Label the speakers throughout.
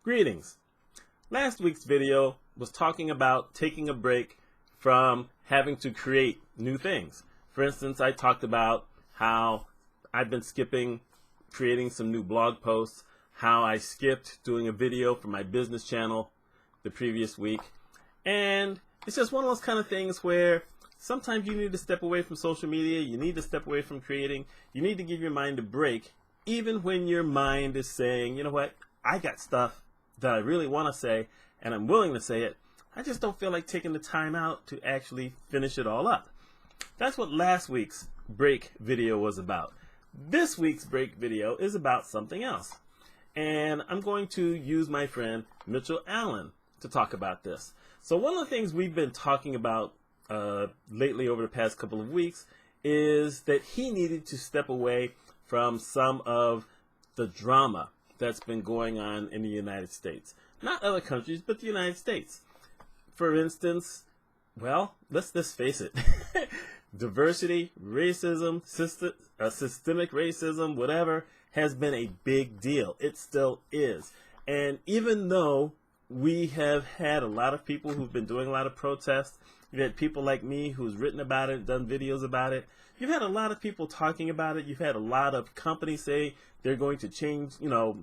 Speaker 1: Greetings. Last week's video was talking about taking a break from having to create new things. For instance, I talked about how I've been skipping creating some new blog posts, how I skipped doing a video for my business channel the previous week. And it's just one of those kind of things where sometimes you need to step away from social media, you need to step away from creating, you need to give your mind a break, even when your mind is saying, you know what, I got stuff that I really want to say, and I'm willing to say it. I just don't feel like taking the time out to actually finish it all up. That's what last week's break video was about. This week's break video is about something else. And I'm going to use my friend Mitch to talk about this. So one of the things we've been talking about lately over the past couple of weeks is that he needed to step away from some of the drama that's been going on in the United States. Not other countries, but the United States. For instance, well, let's just face it. Diversity, racism, systemic racism, whatever, has been a big deal. It still is. And even though we have had a lot of people who've been doing a lot of protests, you've had people like me who's written about it, done videos about it. You've had a lot of people talking about it. You've had a lot of companies say they're going to change,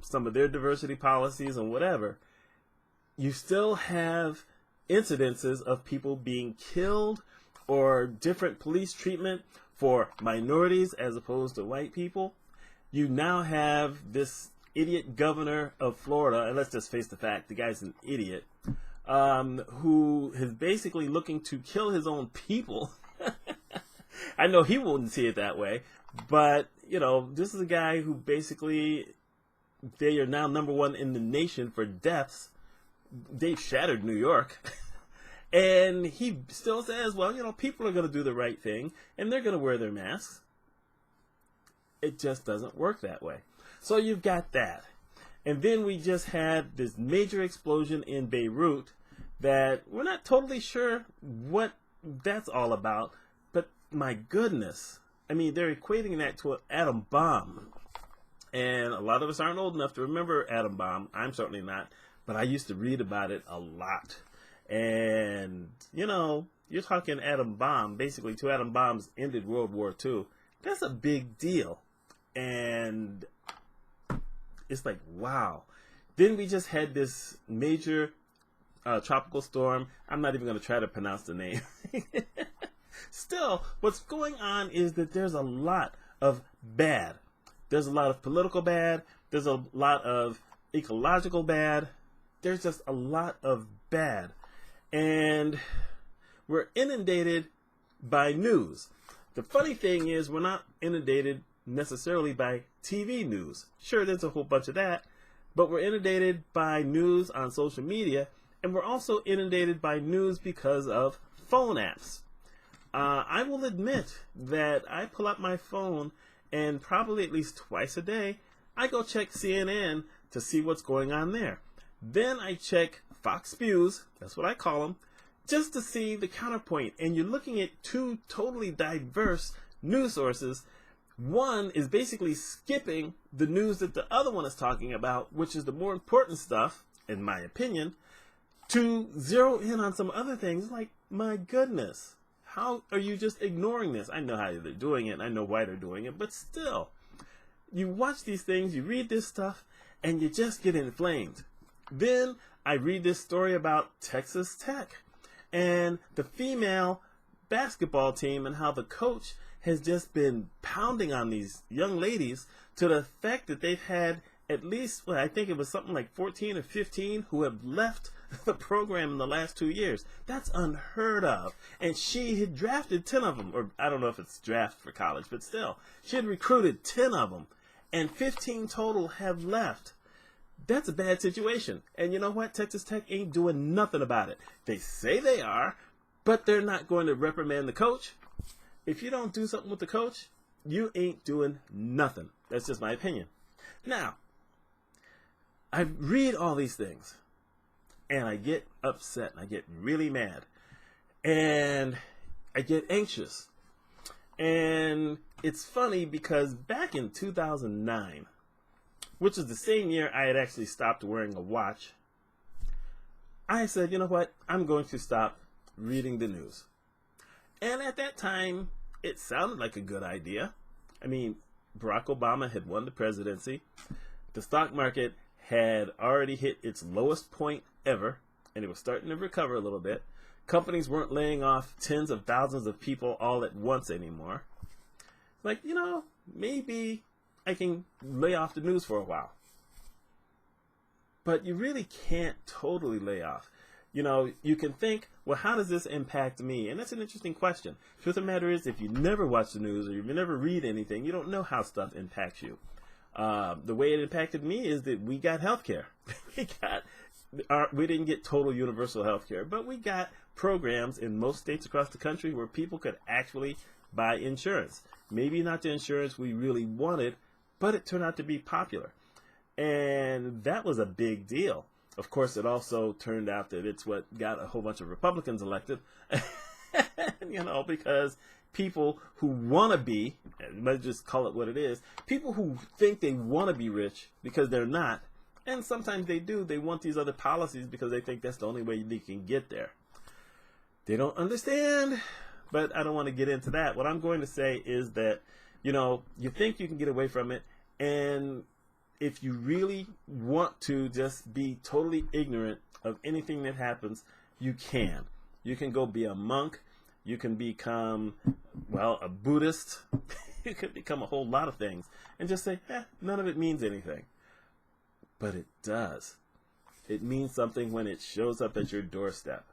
Speaker 1: some of their diversity policies and whatever. You still have incidences of people being killed or different police treatment for minorities as opposed to white people. You now have this idiot governor of Florida, and let's just face the fact, the guy's an idiot, who is basically looking to kill his own people. I know he wouldn't see it that way, but, this is a guy who basically, they are now #1 in the nation for deaths. They've shattered New York. And he still says, well, people are going to do the right thing, and they're going to wear their masks. It just doesn't work that way. So you've got that. And then we just had this major explosion in Beirut that we're not totally sure what that's all about. But my goodness, they're equating that to an atom bomb. And a lot of us aren't old enough to remember atom bomb. I'm certainly not. But I used to read about it a lot. And, you're talking atom bomb. Basically, 2 atom bombs ended World War II. That's a big deal. And it's like, wow. Then we just had this major tropical storm. I'm not even going to try to pronounce the name. Still, what's going on is that there's a lot of bad. There's a lot of political bad. There's a lot of ecological bad. There's just a lot of bad. And we're inundated by news. The funny thing is we're not inundated necessarily by TV news. Sure, there's a whole bunch of that, but we're inundated by news on social media, and we're also inundated by news because of phone apps. I will admit that I pull up my phone and probably at least twice a day, I go check CNN to see what's going on there. Then I check Fox News, that's what I call them, just to see the counterpoint. And you're looking at 2 totally diverse news sources. One is basically skipping the news that the other one is talking about, which is the more important stuff, in my opinion, to zero in on some other things. Like, my goodness, how are you just ignoring this? I know how they're doing it, I know why they're doing it, but still, you watch these things, you read this stuff, and you just get inflamed. Then I read this story about Texas Tech and the female basketball team and how the coach has just been pounding on these young ladies to the effect that they've had at least, I think it was something like 14 or 15 who have left the program in the last 2 years. That's unheard of. And she had drafted 10 of them, or I don't know if it's draft for college, but still, she had recruited 10 of them, and 15 total have left. That's a bad situation. And you know what? Texas Tech ain't doing nothing about it. They say they are, but they're not going to reprimand the coach. If you don't do something with the coach, you ain't doing nothing. That's just my opinion. Now, I read all these things, and I get upset, and I get really mad, and I get anxious. And it's funny because back in 2009, which is the same year I had actually stopped wearing a watch, I said, you know what, I'm going to stop reading the news. And at that time, it sounded like a good idea. I mean, Barack Obama had won the presidency. The stock market had already hit its lowest point ever, and it was starting to recover a little bit. Companies weren't laying off tens of thousands of people all at once anymore. Like, you know, maybe I can lay off the news for a while. But you really can't totally lay off. You know, you can think, well, how does this impact me? And that's an interesting question. Truth of the matter is, if you never watch the news or you never read anything, you don't know how stuff impacts you. The way it impacted me is that we got health care. We didn't get total universal health care, but we got programs in most states across the country where people could actually buy insurance. Maybe not the insurance we really wanted, but it turned out to be popular. And that was a big deal. Of course, it also turned out that it's what got a whole bunch of Republicans elected, you know, because people who want to be, let's just call it what it is, people who think they want to be rich because they're not, and sometimes they do, they want these other policies because they think that's the only way they can get there. They don't understand, but I don't want to get into that. What I'm going to say is that, you know, you think you can get away from it, and if you really want to just be totally ignorant of anything that happens, you can. You can go be a monk. You can become, well, a Buddhist. You can become a whole lot of things and just say, none of it means anything. But it does. It means something when it shows up at your doorstep.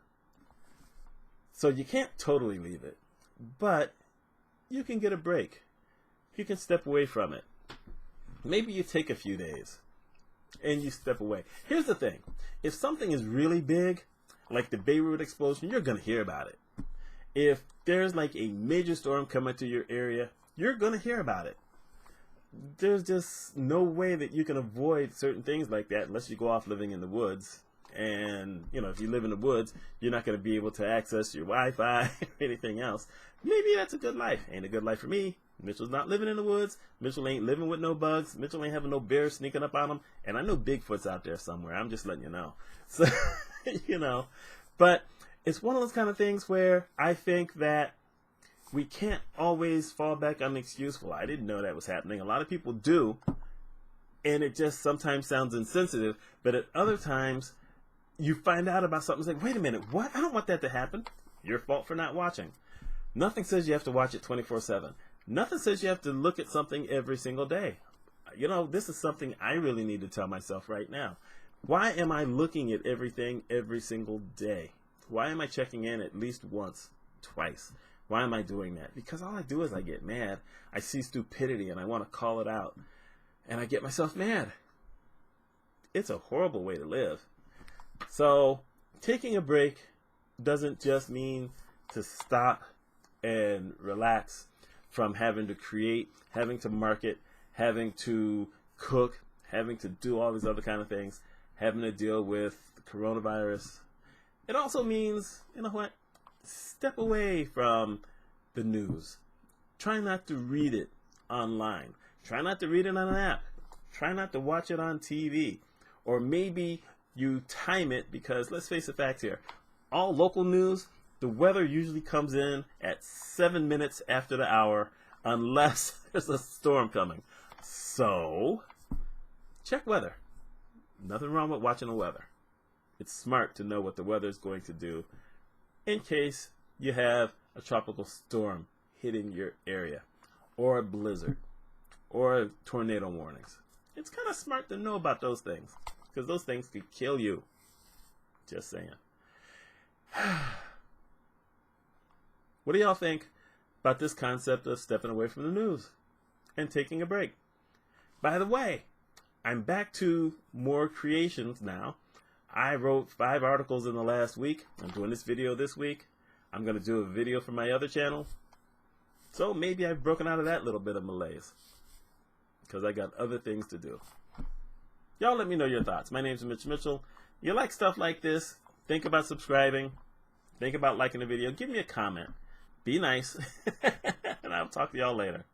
Speaker 1: So you can't totally leave it, but you can get a break. You can step away from it. Maybe you take a few days and you step away. Here's the thing. If something is really big, like the Beirut explosion, you're going to hear about it. If there's like a major storm coming to your area, you're going to hear about it. There's just no way that you can avoid certain things like that unless you go off living in the woods. And, you know, if you live in the woods, you're not going to be able to access your Wi-Fi or anything else. Maybe that's a good life. Ain't a good life for me. Mitchell's not living in the woods. Mitchell ain't living with no bugs. Mitchell ain't having no bears sneaking up on him. And I know Bigfoot's out there somewhere. I'm just letting you know. So, you know, but it's one of those kind of things where I think that we can't always fall back on the excuse, well, I didn't know that was happening. A lot of people do. And it just sometimes sounds insensitive. But at other times, you find out about something. It's like, wait a minute, what? I don't want that to happen. Your fault for not watching. Nothing says you have to watch it 24/7. Nothing says you have to look at something every single day. You know, this is something I really need to tell myself right now. Why am I looking at everything every single day? Why am I checking in at least once, twice? Why am I doing that? Because all I do is I get mad. I see stupidity and I want to call it out. And I get myself mad. It's a horrible way to live. So taking a break doesn't just mean to stop and relax from having to create, having to market, having to cook, having to do all these other kind of things, having to deal with the coronavirus. It also means, you know what, step away from the news. Try not to read it online. Try not to read it on an app. Try not to watch it on TV. Or maybe you time it because, let's face the facts here, all local news, the weather usually comes in at 7 minutes after the hour unless there's a storm coming. So, check weather. Nothing wrong with watching the weather. It's smart to know what the weather is going to do in case you have a tropical storm hitting your area, or a blizzard, or tornado warnings. It's kind of smart to know about those things because those things could kill you. Just saying. What do y'all think about this concept of stepping away from the news and taking a break? By the way, I'm back to more creations now. I wrote 5 articles in the last week. I'm doing this video this week. I'm going to do a video for my other channel. So maybe I've broken out of that little bit of malaise because I got other things to do. Y'all let me know your thoughts. My name's Mitch Mitchell. You like stuff like this? Think about subscribing. Think about liking the video. Give me a comment. Be nice. And I'll talk to y'all later.